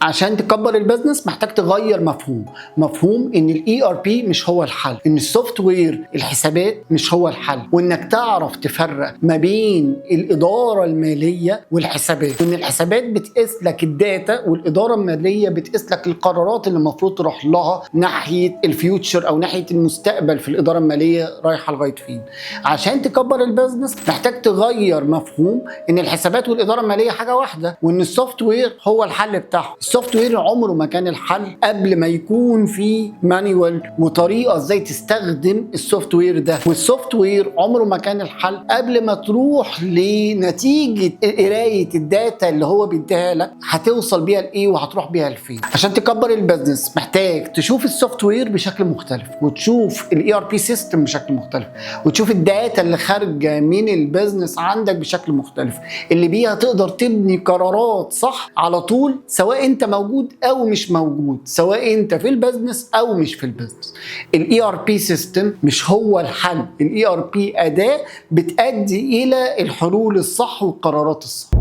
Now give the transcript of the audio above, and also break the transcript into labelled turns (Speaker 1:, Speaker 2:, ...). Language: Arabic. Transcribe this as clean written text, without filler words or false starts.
Speaker 1: عشان تكبر البيزنس محتاج تغير مفهوم ان الاي ار بي مش هو الحل، ان السوفت وير الحسابات مش هو الحل، وانك تعرف تفرق ما بين الاداره الماليه والحسابات، وان الحسابات بتقيس لك الداتا والاداره الماليه بتقيس لك القرارات اللي المفروض تروح لها ناحيه الفيوتشر او ناحيه المستقبل في الاداره الماليه رايحه لغايه فين. عشان تكبر البيزنس محتاج تغير مفهوم ان الحسابات والاداره الماليه حاجه واحده، وان السوفت وير هو الحل بتاعهم. السوفت وير عمره ما كان الحل قبل ما يكون في مانيوال وطريقه ازاي تستخدم السوفت وير ده، والسوفت وير عمره ما كان الحل قبل ما تروح لنتيجه قرايه الداتا اللي هو بيديها لك هتوصل بيها لايه وهتروح بيها لفين. عشان تكبر البيزنس محتاج تشوف السوفت وير بشكل مختلف، وتشوف الاي ار بي سيستم بشكل مختلف، وتشوف الداتا اللي خارجه من البيزنس عندك بشكل مختلف، اللي بيها تقدر تبني قرارات صح على طول، سواء انت موجود او مش موجود، سواء انت في البيزنس او مش في البيزنس. الاي ار بي سيستم مش هو الحل، الاي ار بي اداه بتؤدي الى الحلول الصح والقرارات الصح.